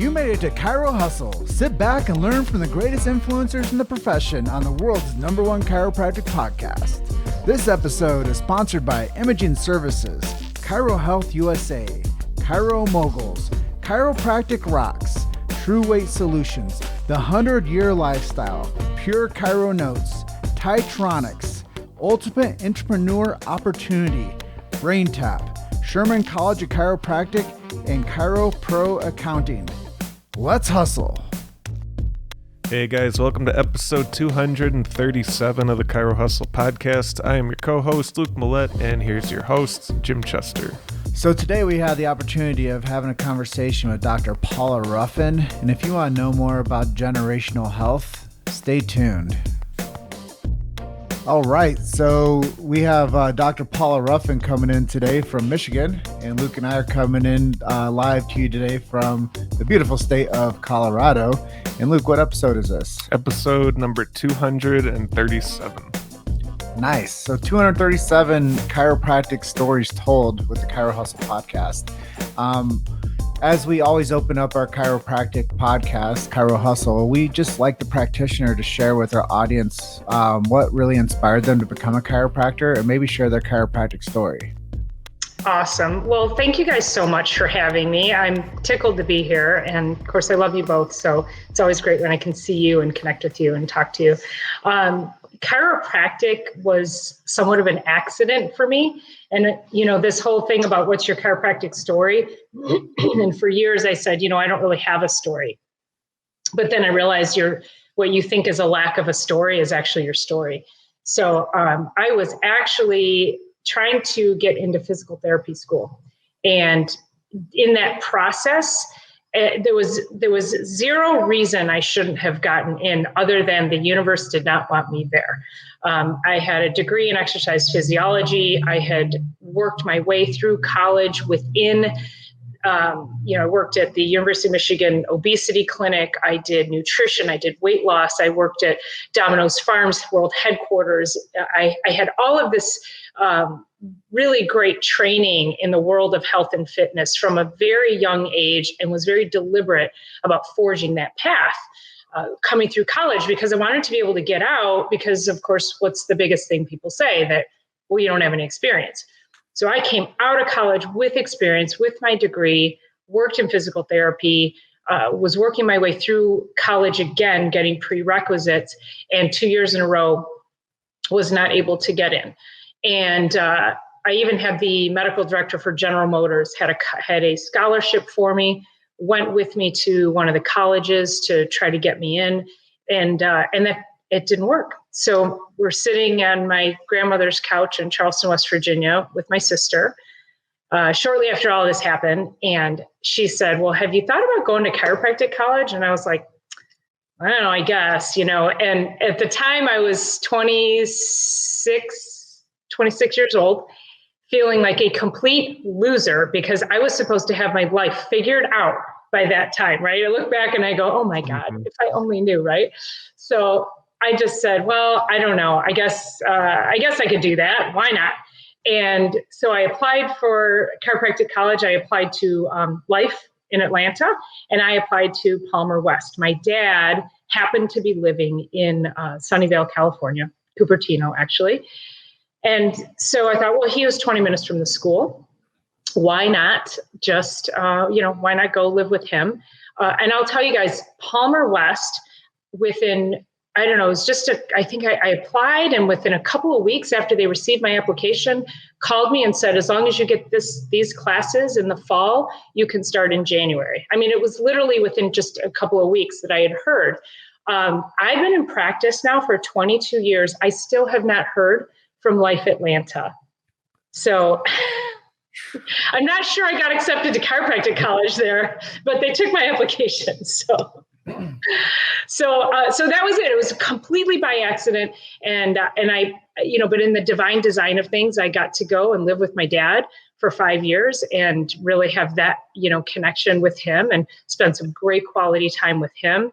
You made it to Chiro Hustle. Sit back and learn from the greatest influencers in the profession on the world's #1 chiropractic podcast. This episode is sponsored by Imaging Services, Chiro Health USA, Chiro Moguls, Chiropractic Rocks, True Weight Solutions, The 100-Year Lifestyle, Pure Chiro Notes, Titronics, Ultimate Entrepreneur Opportunity, Brain Tap, Sherman College of Chiropractic, and Chiro Pro Accounting. Let's hustle. Hey guys, welcome to episode 237 of the Chiro Hustle podcast. I am your co-host, Luke Millette, and here's your host, Jim Chester. So today we had the opportunity of having a conversation with Dr. Paula Ruffin, and if you want to know more about generational health, stay tuned. All right, so we have Dr. Paula Ruffin coming in today from Michigan, and Luke and I are coming in live to you today from the beautiful state of Colorado. And Luke, what episode is this? Episode number 237. Nice. So 237 chiropractic stories told with the Chiro Hustle podcast. As we always open up our chiropractic podcast, Chiro Hustle, we just like the practitioner to share with our audience what really inspired them to become a chiropractor and maybe share their chiropractic story. Awesome. Well, thank you guys so much for having me. I'm tickled to be here. And of course, I love you both. So it's always great when I can see you and connect with you and talk to you. Chiropractic was somewhat of an accident for me. And, this whole thing about what's your chiropractic story. And for years I said, I don't really have a story. But then I realized what you think is a lack of a story is actually your story. So I was actually trying to get into physical therapy school. And in that process, there was zero reason I shouldn't have gotten in other than the universe did not want me there. I had a degree in exercise physiology. I had worked my way through college within, I worked at the University of Michigan obesity clinic. I did nutrition. I did weight loss. I worked at Domino's Farms World Headquarters. I had all of this really great training in the world of health and fitness from a very young age, and was very deliberate about forging that path coming through college, because I wanted to be able to get out, because of course, what's the biggest thing people say? That, well, you don't have any experience. So I came out of college with experience, with my degree, worked in physical therapy, was working my way through college again, getting prerequisites, and 2 years in a row was not able to get in. And I even had the medical director for General Motors had a scholarship for me, went with me to one of the colleges to try to get me in, and that it didn't work. So we're sitting on my grandmother's couch in Charleston, West Virginia, with my sister shortly after all this happened, and she said, "Well, have you thought about going to chiropractic college?" And I was like, "I don't know, I guess, And at the time, I was 26 years old, feeling like a complete loser because I was supposed to have my life figured out by that time, right? I look back and I go, oh my God, if I only knew, right? So I just said, well, I don't know. I guess I could do that. Why not? And so I applied for chiropractic college. I applied to Life in Atlanta, and I applied to Palmer West. My dad happened to be living in Sunnyvale, California, Cupertino, actually. And so I thought, well, he was 20 minutes from the school. Why not just, why not go live with him? And I'll tell you guys, Palmer West, within, I don't know, it was just I think I applied, and within a couple of weeks after they received my application, called me and said, as long as you get these classes in the fall, you can start in January. I mean, it was literally within just a couple of weeks that I had heard. I've been in practice now for 22 years. I still have not heard from Life Atlanta. So I'm not sure I got accepted to chiropractic college there, but they took my application. So that was it. It was completely by accident. And I, but in the divine design of things, I got to go and live with my dad for 5 years and really have that, connection with him and spend some great quality time with him.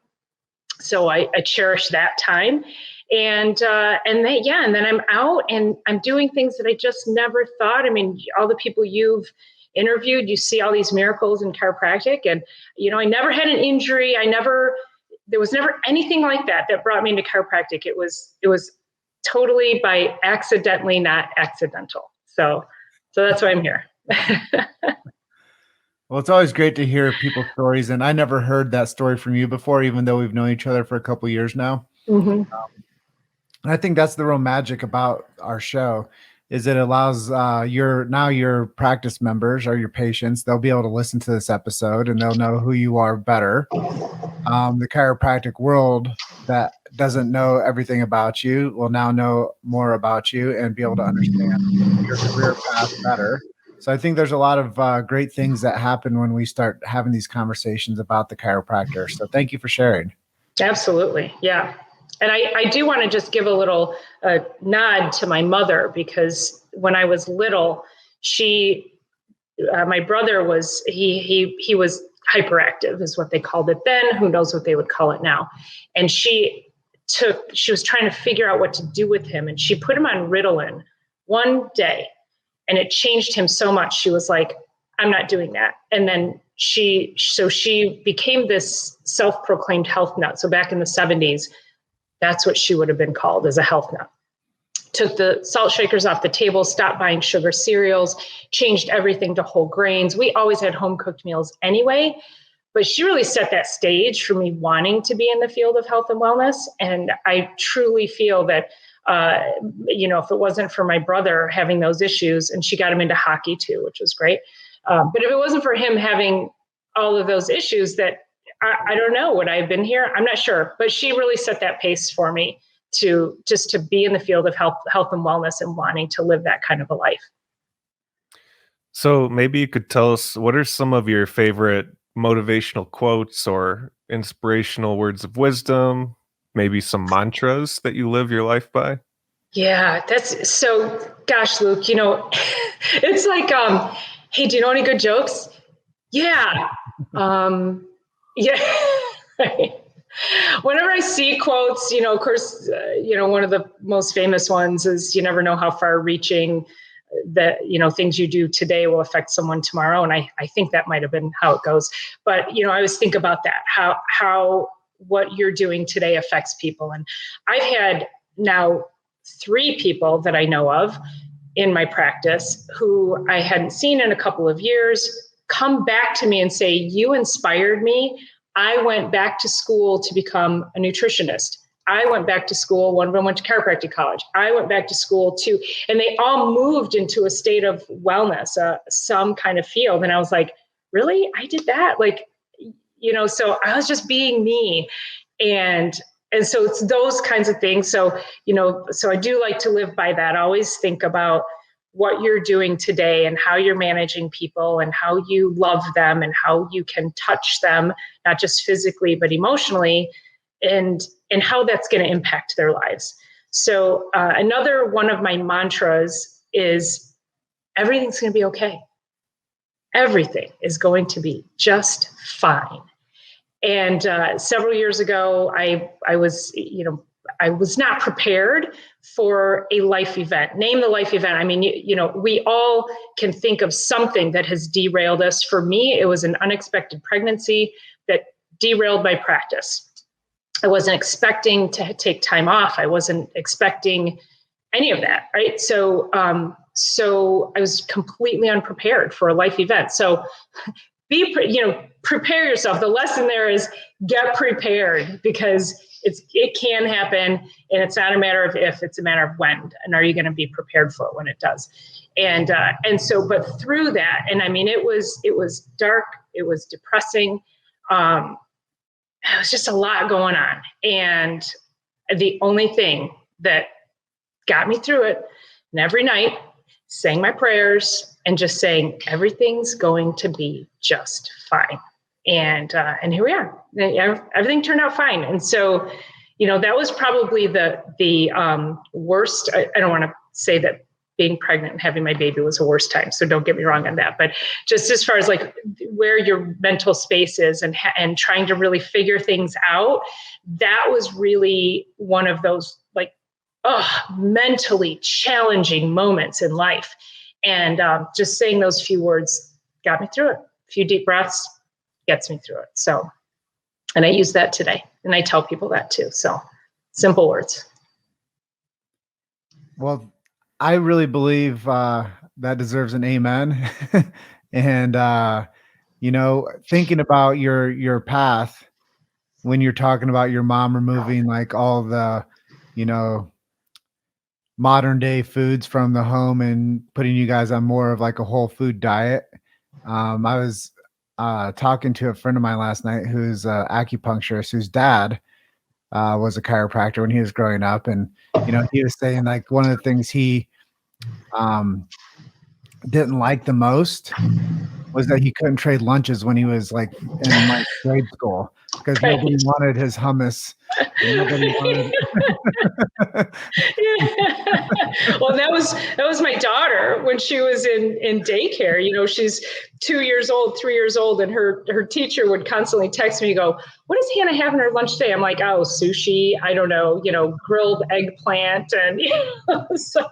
So I cherish that time. And then I'm out and I'm doing things that I just never thought. I mean, all the people you've interviewed, you see all these miracles in chiropractic. And, I never had an injury. There was never anything like that brought me into chiropractic. It was totally by accidentally, not accidental. So that's why I'm here. Well, it's always great to hear people's stories. And I never heard that story from you before, even though we've known each other for a couple of years now. Mm-hmm. And I think that's the real magic about our show is it allows your practice members or your patients, they'll be able to listen to this episode and they'll know who you are better. The chiropractic world that doesn't know everything about you will now know more about you and be able to understand your career path better. So I think there's a lot of great things that happen when we start having these conversations about the chiropractor. So thank you for sharing. Absolutely. Yeah. And I do want to just give a little nod to my mother, because when I was little, my brother was, he was hyperactive is what they called it then. Who knows what they would call it now. And she was trying to figure out what to do with him. And she put him on Ritalin one day, and it changed him so much. She was like, I'm not doing that. And then she became this self-proclaimed health nut. So back in the 70s, that's what she would have been called, as a health nut. Took the salt shakers off the table, stopped buying sugar cereals, changed everything to whole grains. We always had home cooked meals anyway, but she really set that stage for me wanting to be in the field of health and wellness. And I truly feel that, if it wasn't for my brother having those issues, and she got him into hockey too, which was great. But if it wasn't for him having all of those issues, that I don't know, would I have been here? I'm not sure, but she really set that pace for me to be in the field of health and wellness and wanting to live that kind of a life. So maybe you could tell us, what are some of your favorite motivational quotes or inspirational words of wisdom, maybe some mantras that you live your life by? Yeah, that's so, gosh, Luke, it's like, hey, do you know any good jokes? Yeah. Yeah. Whenever I see quotes, of course, one of the most famous ones is, you never know how far reaching that, things you do today will affect someone tomorrow. And I think that might've been how it goes. But, I always think about that, how what you're doing today affects people. And I've had now 3 people that I know of in my practice who I hadn't seen in a couple of years come back to me and say, you inspired me. I went back to school to become a nutritionist. I went back to school. One of them went to chiropractic college. I went back to school too. And they all moved into a state of wellness, some kind of field. And I was like, really? I did that? So I was just being me. And so it's those kinds of things. So, so I do like to live by that. I always think about what you're doing today and how you're managing people and how you love them and how you can touch them, not just physically, but emotionally, and how that's going to impact their lives. So another one of my mantras is everything's going to be okay. Everything is going to be just fine. And several years ago, I was not prepared for a life event. Name the life event. I mean, we all can think of something that has derailed us. For me, it was an unexpected pregnancy that derailed my practice. I wasn't expecting to take time off. I wasn't expecting any of that, right? So I was completely unprepared for a life event. So prepare yourself. The lesson there is get prepared, because it can happen, and it's not a matter of if, it's a matter of when, and are you going to be prepared for it when it does? And so, but through that, and I mean, it was dark, it was depressing. It was just a lot going on. And the only thing that got me through it, and every night saying my prayers and just saying, everything's going to be just fine. And here we are. Everything turned out fine. And so, that was probably the worst. I don't want to say that being pregnant and having my baby was the worst time, so don't get me wrong on that. But just as far as like where your mental space is and trying to really figure things out, that was really one of those mentally challenging moments in life. And just saying those few words got me through it. A few deep breaths gets me through it. So, and I use that today, and I tell people that too. So simple words. Well, I really believe that deserves an amen. And thinking about your path when you're talking about your mom removing like all the, modern day foods from the home and putting you guys on more of like a whole food diet. I was talking to a friend of mine last night who's an acupuncturist whose dad was a chiropractor when he was growing up. And, he was saying like one of the things he didn't like the most was that he couldn't trade lunches when he was like in like grade school because Right. nobody wanted his hummus. And nobody wanted. Well, that was my daughter when she was in daycare. She's 2 years old, 3 years old, and her teacher would constantly text me, go, "What does Hannah have in her lunch today?" I'm like, "Oh, sushi. I don't know. Grilled eggplant." And so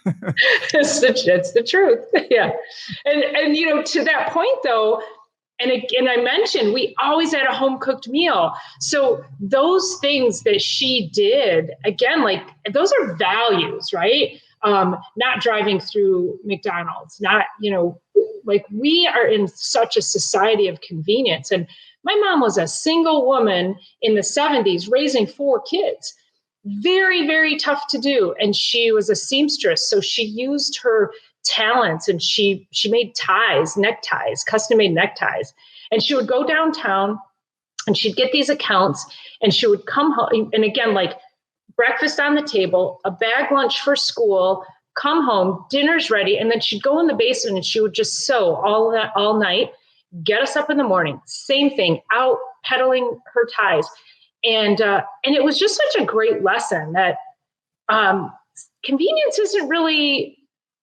it's the truth. Yeah. And to that point though, and I mentioned we always had a home cooked meal. So those things that she did, again, like those are values, right? Not driving through McDonald's, not, like we are in such a society of convenience. And my mom was a single woman in the 70s raising 4 kids. Very, very tough to do. And she was a seamstress. So she used her talents and she made ties, neckties, custom made neckties. And she would go downtown and she'd get these accounts and she would come home. And again, like breakfast on the table, a bag lunch for school, come home, dinner's ready. And then she'd go in the basement and she would just sew all night, get us up in the morning. Same thing, out peddling her ties. And it was just such a great lesson that convenience isn't really,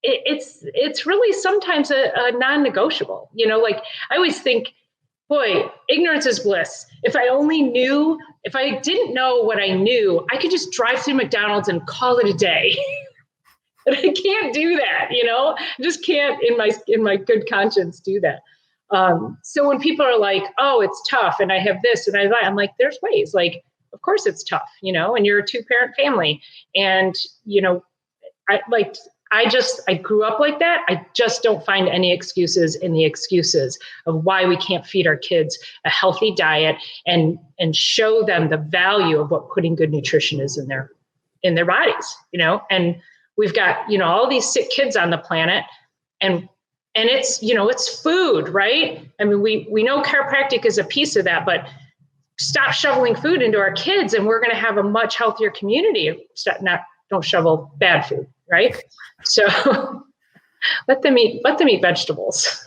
it's really sometimes a non-negotiable. Like I always think, boy, ignorance is bliss. If I didn't know what I knew, I could just drive through McDonald's and call it a day. But I can't do that, I just can't in my good conscience do that. So when people are like, "Oh, it's tough," and I have this and I have that, I'm like, there's ways. Like, of course it's tough, and you're a 2-parent family, and I grew up like that. I just don't find any excuses in the excuses of why we can't feed our kids a healthy diet and show them the value of what putting good nutrition is in their bodies, and we've got, all these sick kids on the planet, and it's, it's food, right? I mean, we know chiropractic is a piece of that, but stop shoveling food into our kids and we're going to have a much healthier community. Don't shovel bad food, right? So let them eat vegetables.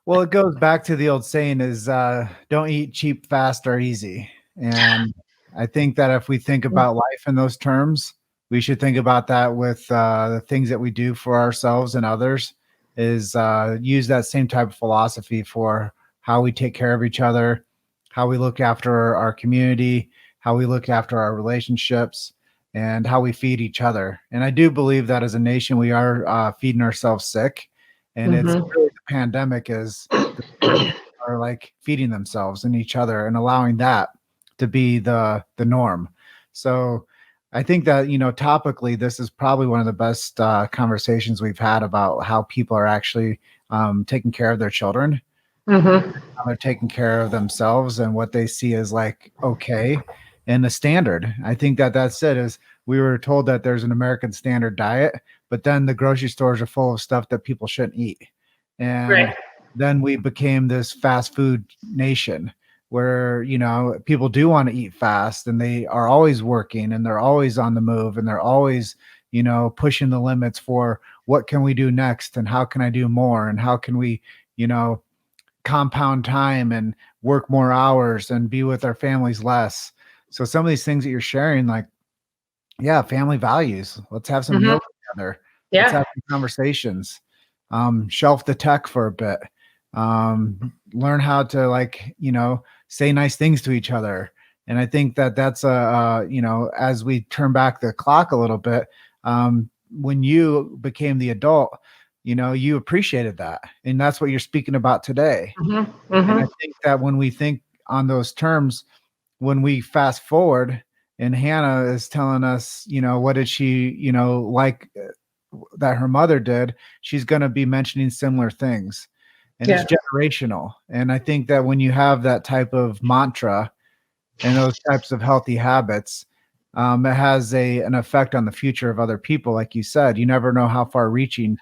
Well, it goes back to the old saying is don't eat cheap, fast, or easy. And I think that if we think about life in those terms, we should think about that with the things that we do for ourselves and others. Is use that same type of philosophy for how we take care of each other, how we look after our community, how we look after our relationships, and how we feed each other. And I do believe that as a nation, we are feeding ourselves sick. And it's really the pandemic is are like feeding themselves and each other and allowing that to be the norm. So I think that, topically, this is probably one of the best conversations we've had about how people are actually taking care of their children. How they're taking care of themselves and what they see as like, okay. And the standard, I think that's it, is we were told that there's an American standard diet, but then the grocery stores are full of stuff that people shouldn't eat. And then we became this fast food nation where, people do want to eat fast and they are always working and they're always on the move and they're always, pushing the limits for what can we do next and how can I do more and how can we, compound time and work more hours and be with our families less. So some of these things that you're sharing, like, yeah, family values. Let's have some meals together. Yeah. Let's have some conversations. Shelf the tech for a bit. Learn how to say nice things to each other. And I think that that's as we turn back the clock a little bit, when you became the adult, you appreciated that. And that's what you're speaking about today. Mm-hmm. And I Mm-hmm. think that when we think on those terms, when we fast forward and Hannah is telling us, what did she, like that her mother did, she's going to be mentioning similar things. And Yeah. it's generational. And I think that when you have that type of mantra and those types of healthy habits, it has an effect on the future of other people. Like you said, you never know how far reaching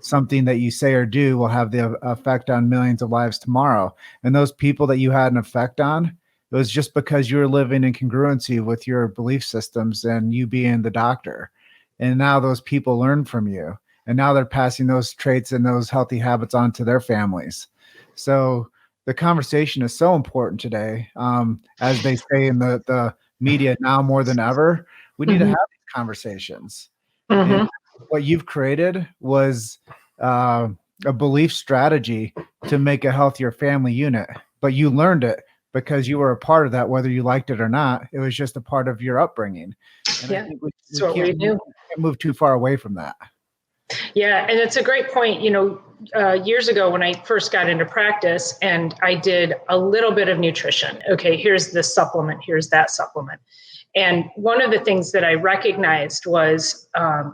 something that you say or do will have the effect on millions of lives tomorrow. And those people that you had an effect on, it was just because you were living in congruency with your belief systems and you being the doctor. And now those people learn from you. And now they're passing those traits and those healthy habits on to their families. So the conversation is so important today. As they say in the media now more than ever, we need to have these conversations. Mm-hmm. And what you've created was a belief strategy to make a healthier family unit, but you learned it because you were a part of that, whether you liked it or not. It was just a part of your upbringing. And I think we can't move too far away from that. Yeah. And it's a great point. Years ago when I first got into practice and I did a little bit of nutrition. Okay, here's this supplement, here's that supplement. And one of the things that I recognized was,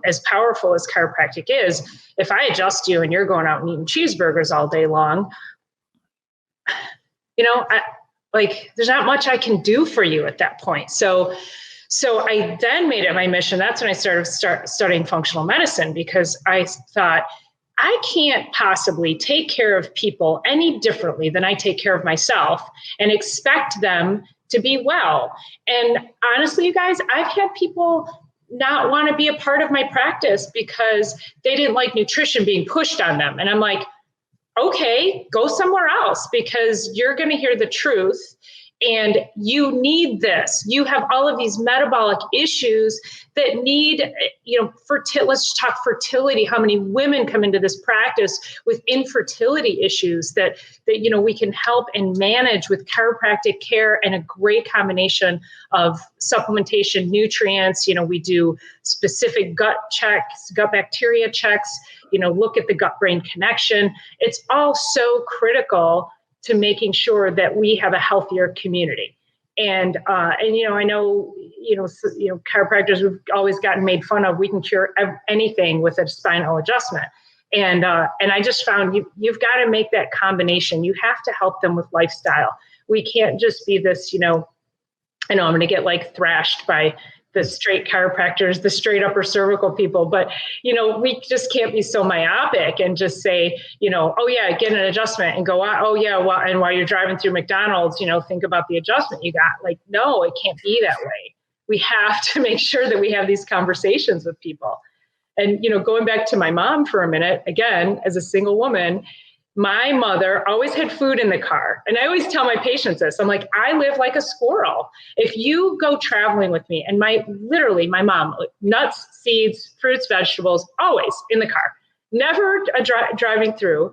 as powerful as chiropractic is, if I adjust you and you're going out and eating cheeseburgers all day long, there's not much I can do for you at that point. So I then made it my mission. That's when I started studying functional medicine, because I thought, I can't possibly take care of people any differently than I take care of myself and expect them to be well. And honestly, you guys, I've had people not want to be a part of my practice because they didn't like nutrition being pushed on them. And I'm like, okay, go somewhere else, because you're going to hear the truth. And you need this. You have all of these metabolic issues that need, let's talk fertility. How many women come into this practice with infertility issues that we can help and manage with chiropractic care and a great combination of supplementation, nutrients. We do specific gut checks, gut bacteria checks, look at the gut-brain connection. It's all so critical to making sure that we have a healthier community. And I know, chiropractors have always gotten made fun of. We can cure anything with a spinal adjustment. And I just found you've got to make that combination. You have to help them with lifestyle. We can't just be this, I know I'm going to get thrashed by the straight chiropractors, the straight upper cervical people, but we just can't be so myopic and just say, oh yeah, get an adjustment and go on. Oh yeah, well, and while you're driving through McDonald's, think about the adjustment you got. No, it can't be that way. We have to make sure that we have these conversations with people. And going back to my mom for a minute, again, as a single woman, my mother always had food in the car. And I always tell my patients this. I'm like, I live like a squirrel. If you go traveling with me, and my mom, nuts, seeds, fruits, vegetables, always in the car, never driving through.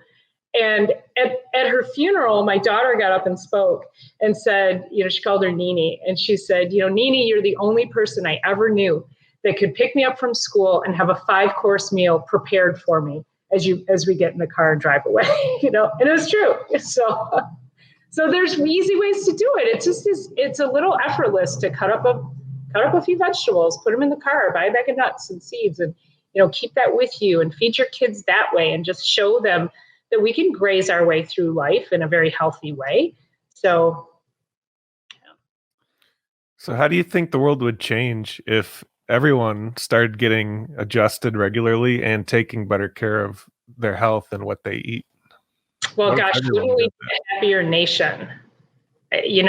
And at her funeral, my daughter got up and spoke and said, she called her Nini. And she said, Nini, you're the only person I ever knew that could pick me up from school and have a 5-course meal prepared for me as we get in the car and drive away, and it was true. So there's easy ways to do it. It's a little effortless to cut up a few vegetables, put them in the car, buy a bag of nuts and seeds, and keep that with you and feed your kids that way, and just show them that we can graze our way through life in a very healthy way. So how do you think the world would change if everyone started getting adjusted regularly and taking better care of their health and what they eat? Well, gosh, wouldn't we be a happier nation? You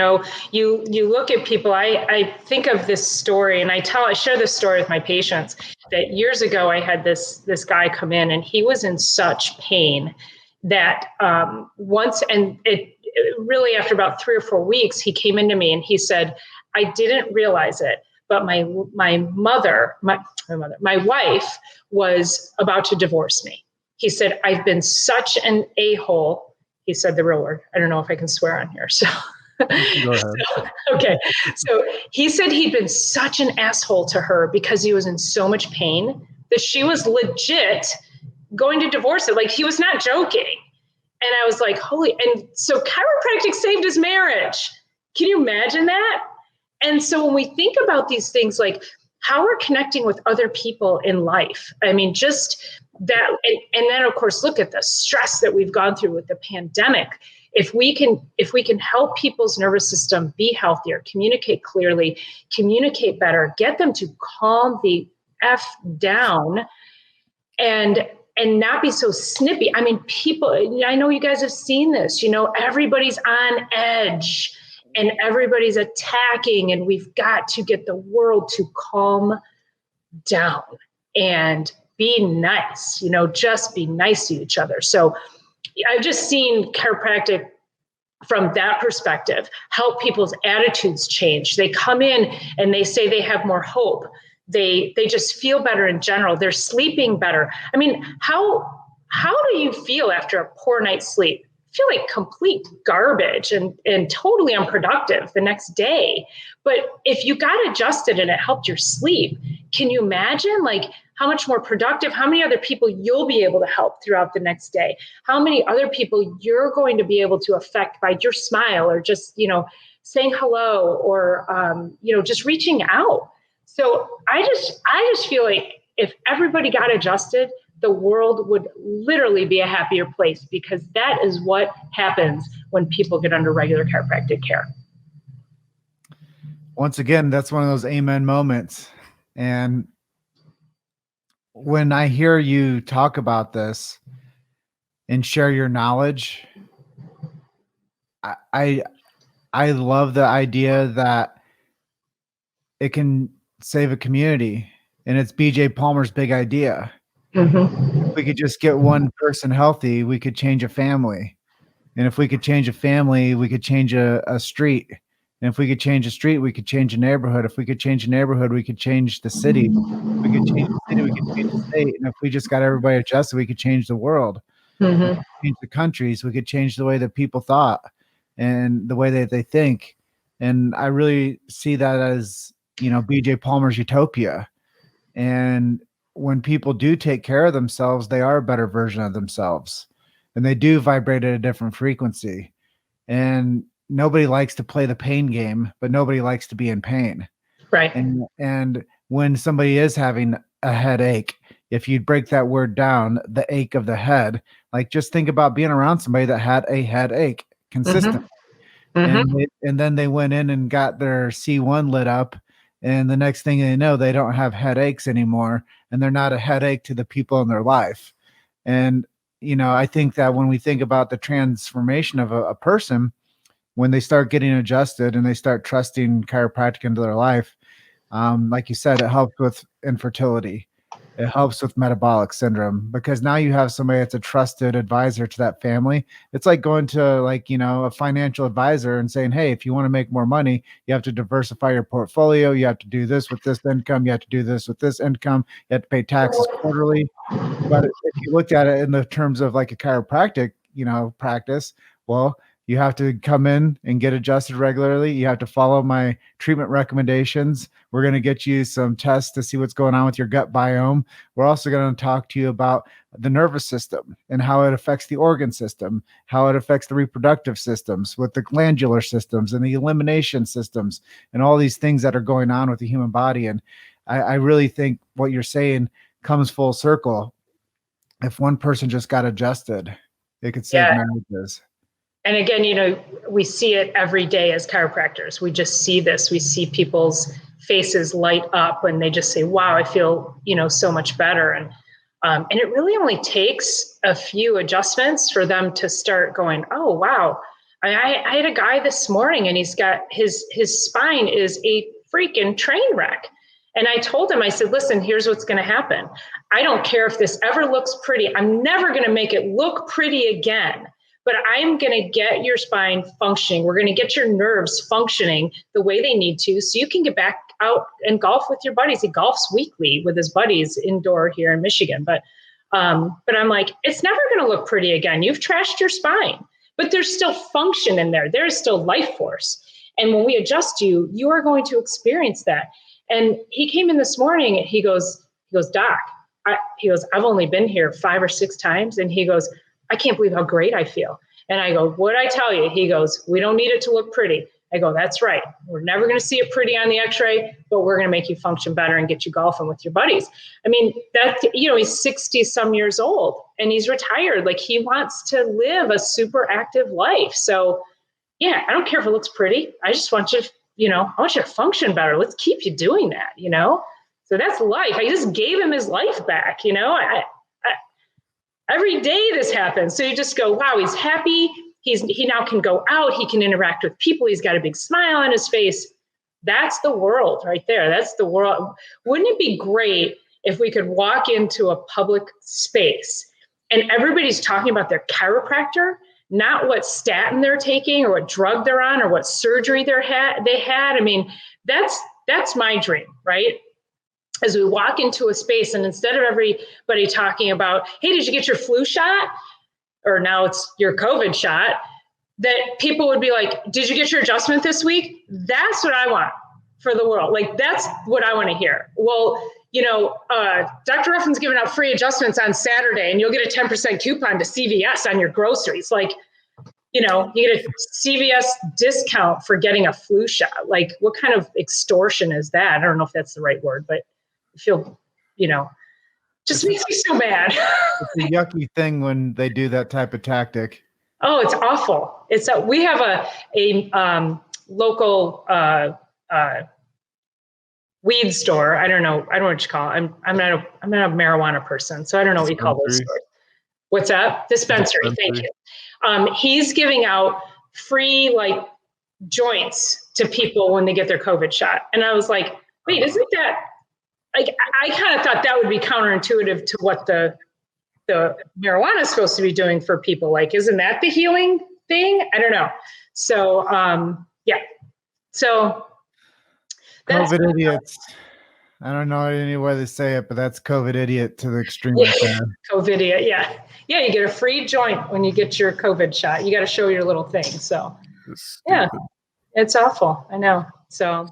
look at people, I think of this story, and I share this story with my patients, that years ago I had this guy come in, and he was in such pain that really after about 3 or 4 weeks, he came into me and he said, I didn't realize it, but my wife was about to divorce me. He said, I've been such an a-hole. He said the real word. I don't know if I can swear on here. So, go ahead. Okay. So he said he'd been such an asshole to her because he was in so much pain that she was legit going to divorce it. Like, he was not joking. And I was like, and so chiropractic saved his marriage. Can you imagine that? And so when we think about these things, like how we're connecting with other people in life, I mean, just that, and then of course, look at the stress that we've gone through with the pandemic. If we can help people's nervous system be healthier, communicate clearly, communicate better, get them to calm the F down and not be so snippy. I mean, people, I know you guys have seen this, everybody's on edge and everybody's attacking, and we've got to get the world to calm down and be nice, just be nice to each other. So I've just seen chiropractic from that perspective help people's attitudes change. They come in and they say they have more hope. They just feel better in general. They're sleeping better. I mean, how do you feel after a poor night's sleep? I feel like complete garbage and totally unproductive the next day. But if you got adjusted and it helped your sleep, can you imagine like how much more productive, how many other people you'll be able to help throughout the next day? How many other people you're going to be able to affect by your smile or just, saying hello or, just reaching out. So I just feel like if everybody got adjusted, the world would literally be a happier place, because that is what happens when people get under regular chiropractic care. Once again, that's one of those amen moments. And when I hear you talk about this and share your knowledge, I love the idea that it can save a community. And it's BJ Palmer's big idea. Mm-hmm. If we could just get one person healthy, we could change a family. And if we could change a family, we could change a street. And if we could change a street, we could change a neighborhood. If we could change a neighborhood, we could change the city. If we could change the city, we could change the state. And if we just got everybody adjusted, we could change the world. Mm-hmm. Change the countries. We could change the way that people thought and the way that they think. And I really see that as, BJ Palmer's utopia. And when people do take care of themselves, they are a better version of themselves. And they do vibrate at a different frequency. And nobody likes to play the pain game, but nobody likes to be in pain. Right. And when somebody is having a headache, if you break that word down, the ache of the head, like just think about being around somebody that had a headache consistently. Mm-hmm. And then they went in and got their C1 lit up. And the next thing they know, they don't have headaches anymore. And they're not a headache to the people in their life. And, I think that when we think about the transformation of a person, when they start getting adjusted and they start trusting chiropractic into their life, like you said, it helps with infertility. It helps with metabolic syndrome, because now you have somebody that's a trusted advisor to that family. It's like going to a financial advisor and saying, hey, if you want to make more money, you have to diversify your portfolio. You have to do this with this income. You have to do this with this income. You have to pay taxes quarterly. But if you looked at it in the terms of like a chiropractic, practice, well, you have to come in and get adjusted regularly. You have to follow my treatment recommendations. We're going to get you some tests to see what's going on with your gut biome. We're also going to talk to you about the nervous system and how it affects the organ system, how it affects the reproductive systems, with the glandular systems and the elimination systems, and all these things that are going on with the human body. And I really think what you're saying comes full circle. If one person just got adjusted, it could save marriages. And again, we see it every day as chiropractors. We just see this. We see people's faces light up when they just say, wow, I feel, so much better. And it really only takes a few adjustments for them to start going, oh, wow. I had a guy this morning and he's got his spine is a freaking train wreck. And I told him, I said, listen, here's what's going to happen. I don't care if this ever looks pretty. I'm never going to make it look pretty again. But I'm going to get your spine functioning. We're going to get your nerves functioning the way they need to, so you can get back out and golf with your buddies. He golfs weekly with his buddies indoor here in Michigan. But I'm like, it's never going to look pretty again. You've trashed your spine, but there's still function in there. There's still life force. And when we adjust you, you are going to experience that. And he came in this morning and he goes, Doc, he goes, I've only been here 5 or 6 times. And he goes, I can't believe how great I feel. And I go, what'd I tell you? He goes, we don't need it to look pretty. I go, that's right. We're never going to see it pretty on the x-ray, but we're going to make you function better and get you golfing with your buddies. I mean, that, he's 60 some years old and he's retired. Like, he wants to live a super active life. So yeah, I don't care if it looks pretty. I just want you to, I want you to function better. Let's keep you doing that, So that's life. I just gave him his life back, every day this happens. So you just go, wow, he's happy. He now can go out. He can interact with people. He's got a big smile on his face. That's the world right there. That's the world. Wouldn't it be great if we could walk into a public space and everybody's talking about their chiropractor, not what statin they're taking or what drug they're on or what surgery they had. I mean, that's my dream, right? As we walk into a space and instead of everybody talking about, hey, did you get your flu shot? Or now it's your COVID shot, that people would be like, did you get your adjustment this week? That's what I want for the world. Like, that's what I want to hear. Well, Dr. Ruffin's giving out free adjustments on Saturday and you'll get a 10% coupon to CVS on your groceries. Like, you get a CVS discount for getting a flu shot. Like, what kind of extortion is that? I don't know if that's the right word, but I feel, just makes me so mad. It's a yucky thing when they do that type of tactic. Oh, it's awful. We have a local weed store. I don't know what you call it. I'm not a marijuana person, so I don't know what you call those stores. What's that? Dispensary. Thank you. He's giving out free joints to people when they get their COVID shot, and I was like, wait, isn't that? I kind of thought that would be counterintuitive to what the marijuana is supposed to be doing for people. Like, isn't that the healing thing? I don't know. So, yeah. So that's COVID idiots. I don't know any way they say it, but that's COVID idiot to the extreme right there. COVID idiot. Yeah. Yeah. You get a free joint when you get your COVID shot. You got to show your little thing. So yeah, it's awful. I know. So.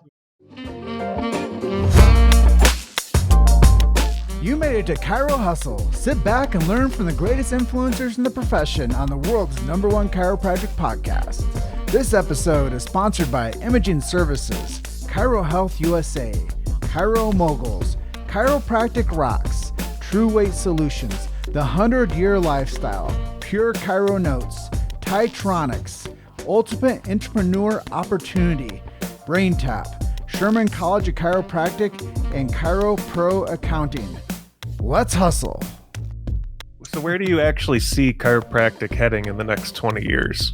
You made it to Chiro Hustle. Sit back and learn from the greatest influencers in the profession on the world's #1 chiropractic podcast. This episode is sponsored by Imaging Services, Chiro Health USA, Chiro Moguls, Chiropractic Rocks, True Weight Solutions, The 100-Year Lifestyle, Pure Chiro Notes, Titronics, Ultimate Entrepreneur Opportunity, BrainTap, Sherman College of Chiropractic, and Chiro Pro Accounting. Let's hustle. So where do you actually see chiropractic heading in the next 20 years?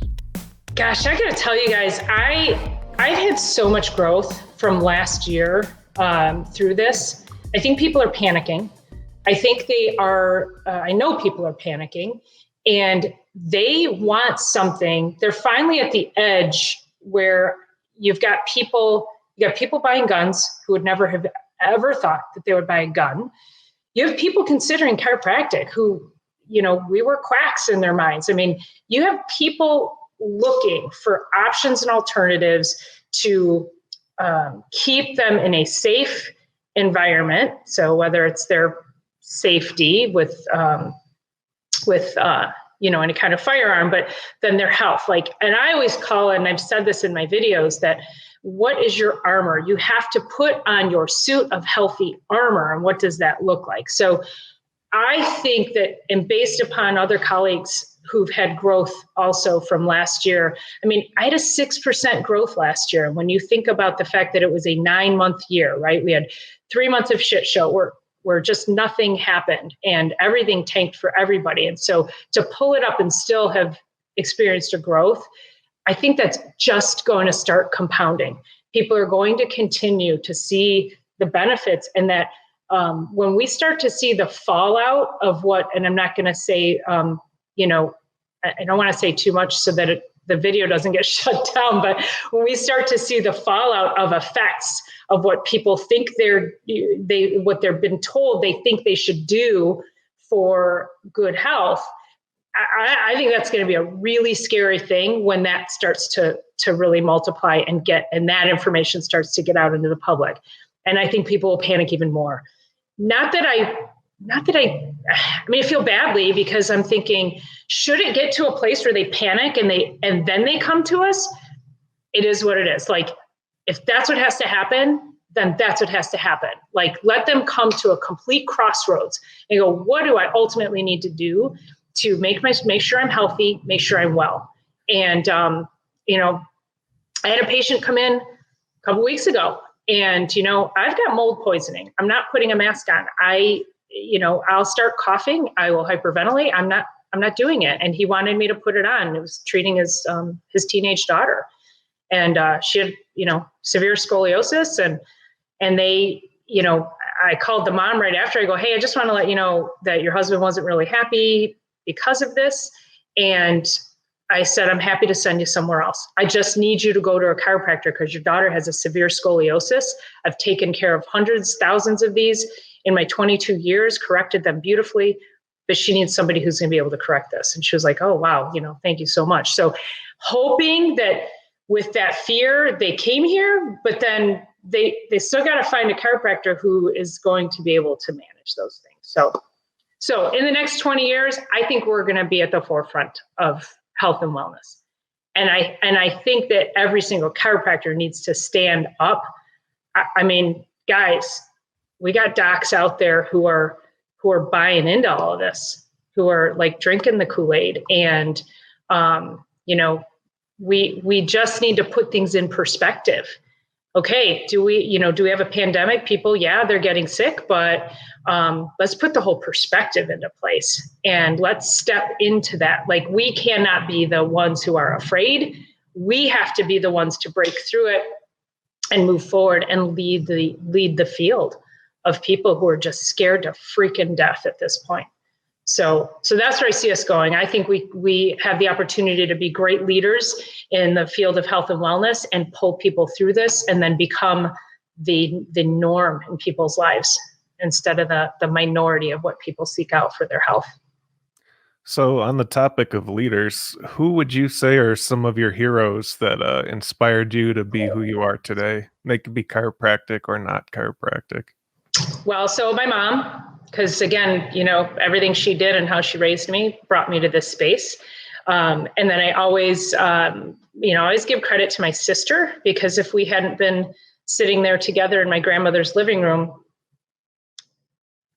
Gosh, I gotta tell you guys, I've had so much growth from last year through this. I think people are panicking. I think they are, I know people are panicking and they want something. They're finally at the edge where you've got people buying guns who would never have ever thought that they would buy a gun. You have people considering chiropractic who, we were quacks in their minds. I mean, you have people looking for options and alternatives to keep them in a safe environment. So whether it's their safety with any kind of firearm, but then their health. And I always call it, and I've said this in my videos, that what is your armor? You have to put on your suit of healthy armor. And what does that look like? So I think that, and based upon other colleagues who've had growth also from last year, I had a 6% growth last year. And when you think about the fact that it was a 9-month year, right? We had 3 months of shit show where just nothing happened and everything tanked for everybody. And so to pull it up and still have experienced a growth, I think that's just going to start compounding. People are going to continue to see the benefits, and that when we start to see the fallout of what, and I'm not going to say, I don't want to say too much so that the video doesn't get shut down, but when we start to see the fallout of effects of what people think what they've been told they think they should do for good health, I think that's going to be a really scary thing when that starts to really multiply and that information starts to get out into the public. And I think people will panic even more. Not that I not that I feel badly because I'm thinking, should it get to a place where they panic and then they come to us? It is what it is. Like, if that's what has to happen, then that's what has to happen. Like, let them come to a complete crossroads and go, what do I ultimately need to do to make sure I'm healthy, make sure I'm well? And, I had a patient come in a couple weeks ago and, I've got mold poisoning. I'm not putting a mask on. I'll start coughing. I will hyperventilate. I'm not doing it. And he wanted me to put it on. It was treating his teenage daughter. And she had, severe scoliosis. And they, I called the mom right after. I go, hey, I just want to let you know that your husband wasn't really happy because of this. And I said, I'm happy to send you somewhere else. I just need you to go to a chiropractor because your daughter has a severe scoliosis. I've taken care of hundreds, thousands of these in my 22 years, corrected them beautifully, but she needs somebody who's going to be able to correct this. And she was like, oh, wow, thank you so much. So hoping that with that fear, they came here, but then they still got to find a chiropractor who is going to be able to manage those things. So in the next 20 years, I think we're going to be at the forefront of health and wellness. And I think that every single chiropractor needs to stand up. I mean, guys, we got docs out there who are buying into all of this, who are like drinking the Kool-Aid. And, we just need to put things in perspective. Okay, do we have a pandemic? People, yeah, they're getting sick, but let's put the whole perspective into place and let's step into that. Like, we cannot be the ones who are afraid. We have to be the ones to break through it and move forward and lead the field of people who are just scared to freaking death at this point. So that's where I see us going. I think we have the opportunity to be great leaders in the field of health and wellness and pull people through this and then become the norm in people's lives instead of the minority of what people seek out for their health. So on the topic of leaders, who would you say are some of your heroes that inspired you to be who you are today? They could be chiropractic or not chiropractic. Well, so my mom, because again, everything she did and how she raised me brought me to this space. And then I always, always give credit to my sister, because if we hadn't been sitting there together in my grandmother's living room,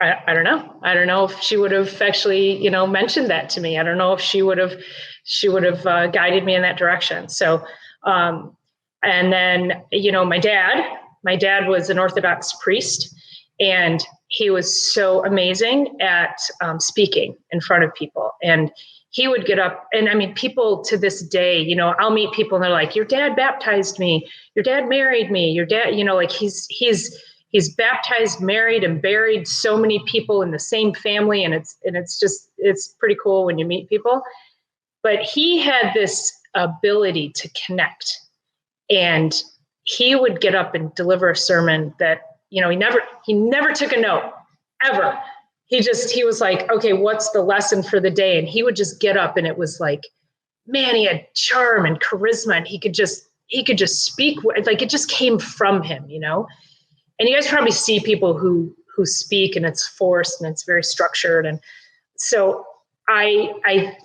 I don't know. I don't know if she would have actually, mentioned that to me. I don't know if she would have guided me in that direction. So, and then, my dad was an Orthodox priest, and he was so amazing at speaking in front of people. And he would get up, and I mean, people to this day, I'll meet people and they're like, your dad baptized me, your dad married me, your dad, like he's baptized, married, and buried so many people in the same family. And it's pretty cool when you meet people. But he had this ability to connect, and he would get up and deliver a sermon that, he never took a note ever. He was like, okay, what's the lesson for the day? And he would just get up, and it was like, man, he had charm and charisma, and he could just speak, like it just came from him, And you guys probably see people who speak, and it's forced and it's very structured. And so I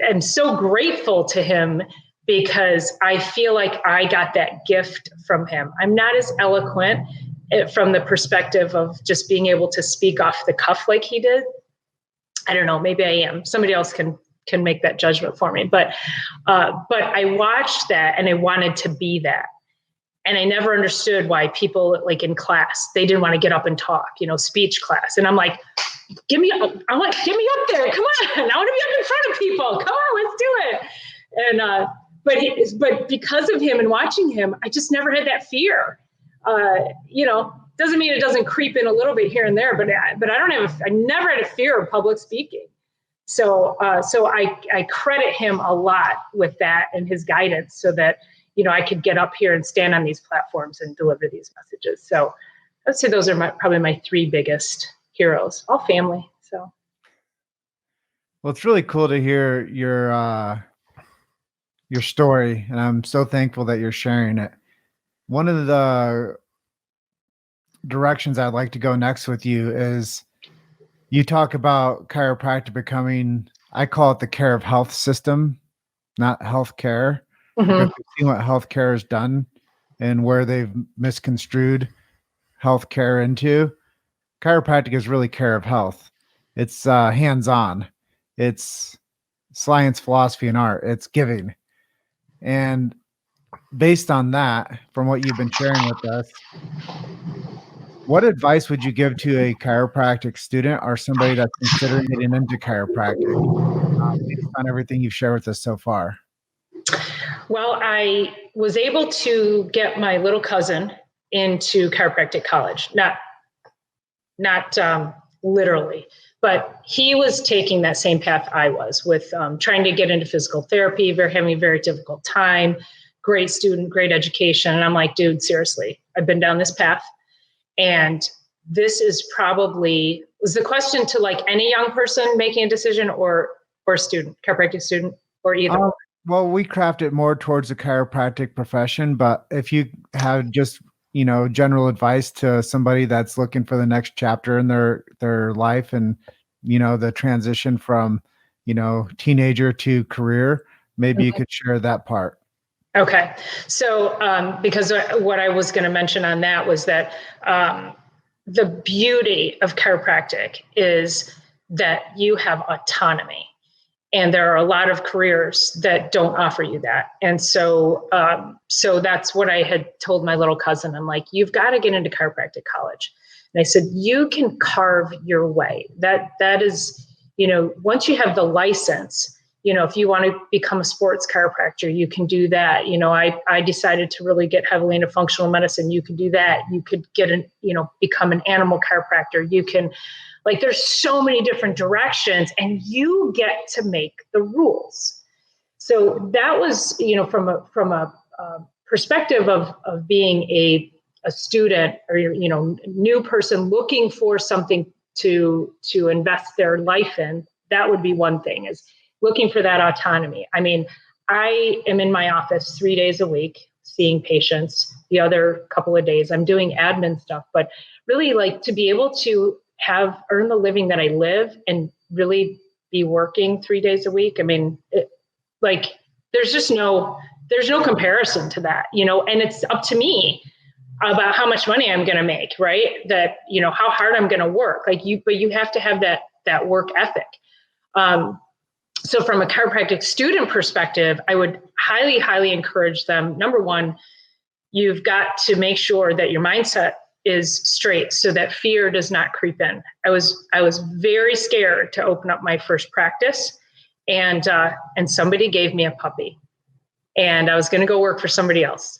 am so grateful to him, because I feel like I got that gift from him. I'm not as eloquent from the perspective of just being able to speak off the cuff like he did. I don't know, maybe I am. Somebody else can make that judgment for me. But I watched that and I wanted to be that. And I never understood why people, like in class, they didn't want to get up and talk, speech class. And I'm like, get me up there. Come on. I want to be up in front of people. Come on, let's do it. And, but because of him and watching him, I just never had that fear. Doesn't mean it doesn't creep in a little bit here and there, but I never had a fear of public speaking. So I credit him a lot with that and his guidance, so that, I could get up here and stand on these platforms and deliver these messages. So I'd say those are probably my three biggest heroes, all family. So. Well, it's really cool to hear your story, and I'm so thankful that you're sharing it. One of the directions I'd like to go next with you is You talk about chiropractic becoming, I call it the care of health system, not healthcare, because Mhm. we've seen what healthcare has done and where they've misconstrued healthcare into. Chiropractic is really care of health. It's hands-on. It's science, philosophy, and art. It's giving. And based on that, from what you've been sharing with us, what advice would you give to a chiropractic student or somebody that's considering getting into chiropractic, based on everything you've shared with us so far? Well, I was able to get my little cousin into chiropractic college. Not literally, but he was taking that same path I was with trying to get into physical therapy, having a very difficult time, great student, great education. And I'm like, dude, seriously, I've been down this path. And this is probably, was the question to like any young person making a decision or student, chiropractic student, or either? Well, we craft it more towards the chiropractic profession, but if you have just, general advice to somebody that's looking for the next chapter in their life and, the transition from, teenager to career, maybe you could share that part. Okay. So, because what I was going to mention on that was that the beauty of chiropractic is that you have autonomy. And there are a lot of careers that don't offer you that. And so, so that's what I had told my little cousin. I'm like, you've got to get into chiropractic college. And I said, you can carve your way. That is, once you have the license, if you want to become a sports chiropractor, you can do that. I decided to really get heavily into functional medicine. You could do that. You could become an animal chiropractor. You can, like, there's so many different directions and you get to make the rules. So that was, from a perspective of being a student or, new person looking for something to invest their life in, that would be one thing, is looking for that autonomy. I mean, I am in my office 3 days a week seeing patients. The other couple of days I'm doing admin stuff, but really, like, to be able to earn the living that I live and really be working 3 days a week. I mean, there's no comparison to that, and it's up to me about how much money I'm going to make, right? That, how hard I'm going to work, but you have to have that work ethic. So from a chiropractic student perspective, I would highly, highly encourage them. Number one, you've got to make sure that your mindset is straight so that fear does not creep in. I was very scared to open up my first practice, and somebody gave me a puppy, and I was going to go work for somebody else.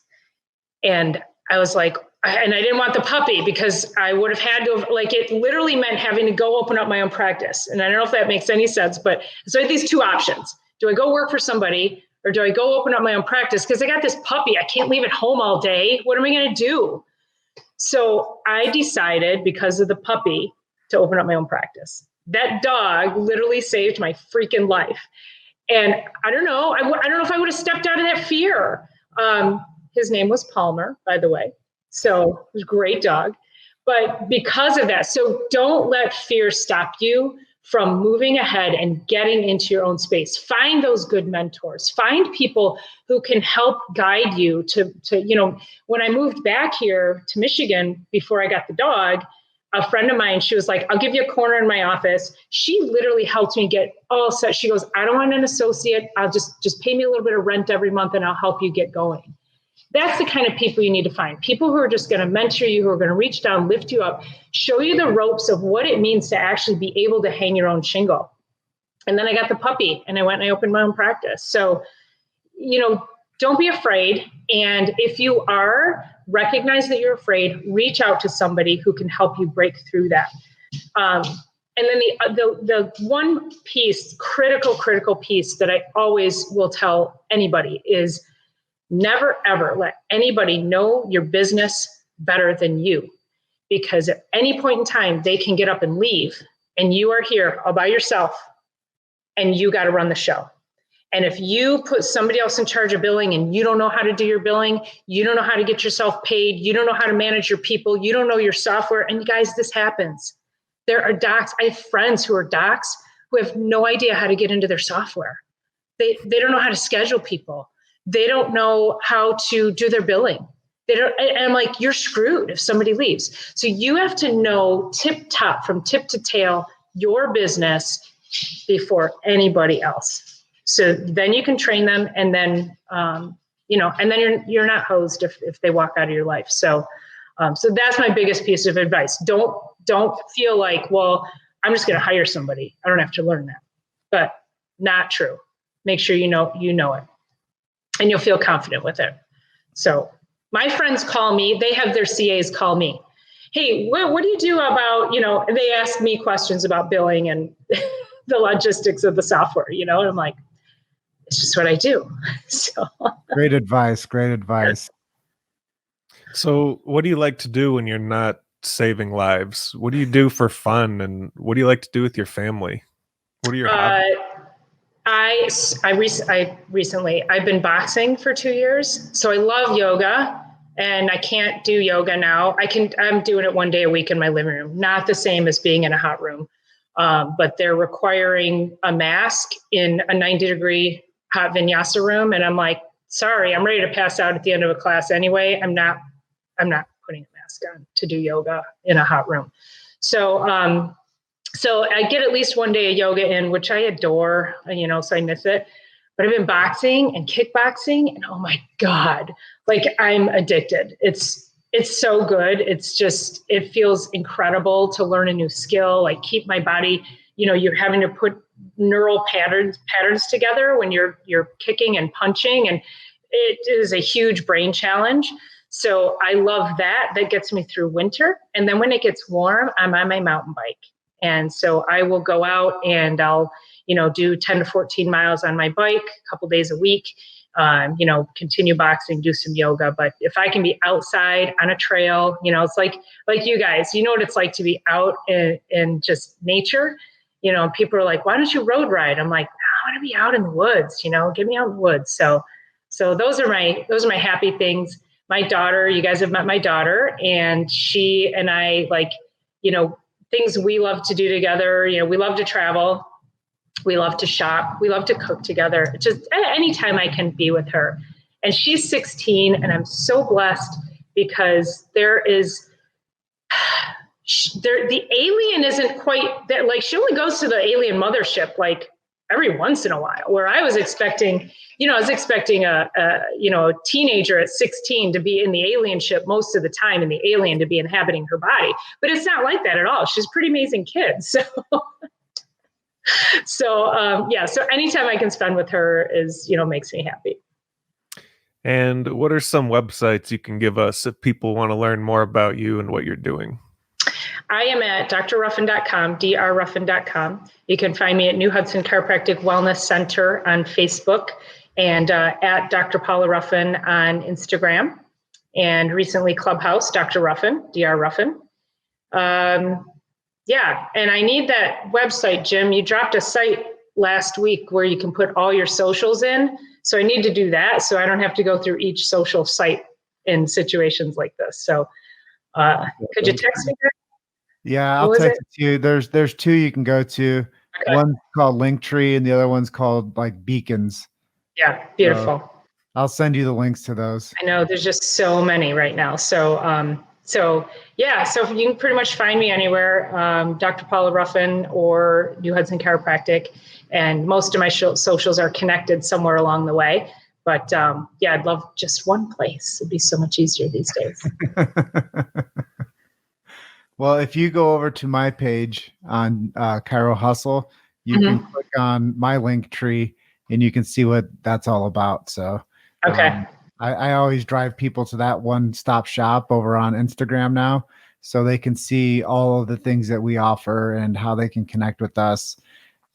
And I was like, and I didn't want the puppy because I would have had to, it literally meant having to go open up my own practice. And I don't know if that makes any sense, but so I had these two options. Do I go work for somebody or do I go open up my own practice? Because I got this puppy. I can't leave it home all day. What am I going to do? So I decided, because of the puppy, to open up my own practice. That dog literally saved my freaking life. And I don't know. I don't know if I would have stepped out of that fear. His name was Palmer, by the way. So it was a great dog. But because of that, so don't let fear stop you from moving ahead and getting into your own space. Find those good mentors. Find people who can help guide you to when I moved back here to Michigan before I got the dog, a friend of mine, she was like, I'll give you a corner in my office. She literally helped me get all set. She goes, I don't want an associate. I'll just pay me a little bit of rent every month and I'll help you get going. That's the kind of people you need to find. People who are just going to mentor you, who are going to reach down, lift you up, show you the ropes of what it means to actually be able to hang your own shingle. And then I got the puppy and I went and I opened my own practice. So, don't be afraid. And if you are, recognize that you're afraid, reach out to somebody who can help you break through that. And then the one piece, critical piece that I always will tell anybody is, never, ever let anybody know your business better than you, because at any point in time, they can get up and leave and you are here all by yourself and you got to run the show. And if you put somebody else in charge of billing and you don't know how to do your billing, you don't know how to get yourself paid, you don't know how to manage your people, you don't know your software, and you guys, this happens. There are docs. I have friends who are docs who have no idea how to get into their software. They don't know how to schedule people. They don't know how to do their billing. They don't, and I'm like, you're screwed if somebody leaves. So you have to know tip top, from tip to tail, your business before anybody else. So then you can train them, and then and then you're not hosed if they walk out of your life. So that's my biggest piece of advice. Don't feel like, well, I'm just going to hire somebody. I don't have to learn that. But not true. Make sure you know it, and you'll feel confident with it. So my friends call me. They have their CAs call me. Hey, what do you do about, they ask me questions about billing and the logistics of the software, and I'm like, it's just what I do. So Great advice. So what do you like to do when you're not saving lives? What do you do for fun, and what do you like to do with your family? What are your hobbies? I've been boxing for 2 years. So I love yoga, and I can't do yoga now. I'm doing it 1 day a week in my living room. Not the same as being in a hot room. But they're requiring a mask in a 90-degree hot vinyasa room. And I'm like, sorry, I'm ready to pass out at the end of a class anyway. I'm not putting a mask on to do yoga in a hot room. So I get at least 1 day of yoga in, which I adore, so I miss it. But I've been boxing and kickboxing, and oh my God, like I'm addicted. It's so good. It feels incredible to learn a new skill, like keep my body, you're having to put neural patterns together when you're kicking and punching, and it is a huge brain challenge. So I love that. That gets me through winter. And then when it gets warm, I'm on my mountain bike. And so I will go out and I'll, do 10 to 14 miles on my bike a couple days a week, continue boxing, do some yoga. But if I can be outside on a trail, it's like you guys, what it's like to be out in just nature. People are like, why don't you road ride? I'm like, I want to be out in the woods, get me out in the woods. So those are my happy things. My daughter, you guys have met my daughter, and she and I things we love to do together. We love to travel. We love to shop. We love to cook together. Just anytime I can be with her. And she's 16, and I'm so blessed because the alien isn't quite there. Like, she only goes to the alien mothership like every once in a while, where I was expecting a teenager at 16 to be in the alien ship most of the time, and the alien to be inhabiting her body. But it's not like that at all. She's a pretty amazing kid. So anytime I can spend with her makes me happy. And what are some websites you can give us if people want to learn more about you and what you're doing? I am at drruffin.com, drruffin.com. You can find me at New Hudson Chiropractic Wellness Center on Facebook, and at Dr. Paula Ruffin on Instagram, and recently Clubhouse, Dr. Ruffin, Dr. Ruffin. And I need that website, Jim. You dropped a site last week where you can put all your socials in. So I need to do that so I don't have to go through each social site in situations like this. So could you text me that? Yeah, I'll text it to you. There's two you can go to. Okay. One's called Linktree, and the other one's called like Beacons. Yeah, beautiful. So I'll send you the links to those. I know there's just so many right now. So if you can pretty much find me anywhere, Dr. Paula Ruffin or New Hudson Chiropractic, and most of my socials are connected somewhere along the way. But I'd love just one place. It'd be so much easier these days. Well, if you go over to my page on Chiro Hustle, you can click on my link tree and you can see what that's all about. So, okay. I always drive people to that one-stop shop over on Instagram now, so they can see all of the things that we offer and how they can connect with us.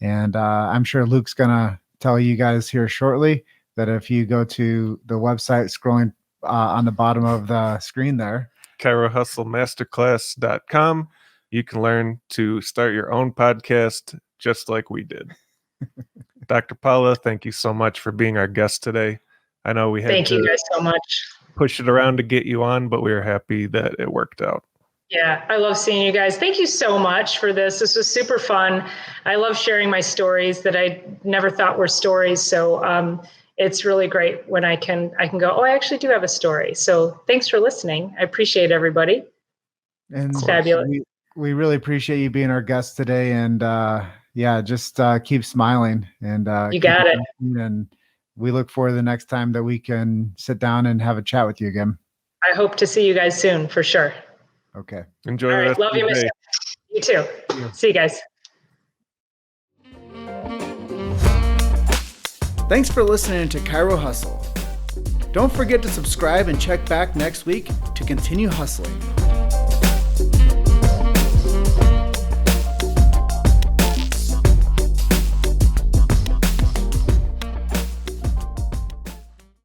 And I'm sure Luke's going to tell you guys here shortly that if you go to the website scrolling on the bottom of the screen there, ChiroHustleMasterclass.com, you can learn to start your own podcast just like we did. Dr. Paula, thank you so much for being our guest today. I know we had Thank you guys so much. Push it around to get you on, but we were happy that it worked out. Yeah, I love seeing you guys. Thank you so much for this. This was super fun. I love sharing my stories that I never thought were stories. So it's really great when I can go, oh, I actually do have a story. So thanks for listening. I appreciate everybody. And It's fabulous. We really appreciate you being our guest today. And just keep smiling and You got it. And we look forward to the next time that we can sit down and have a chat with you again. I hope to see you guys soon for sure. Okay. Enjoy All the right. rest Love of you, your Miss. day. You too. Yeah. See you guys. Thanks for listening to Chiro Hustle. Don't forget to subscribe and check back next week to continue hustling.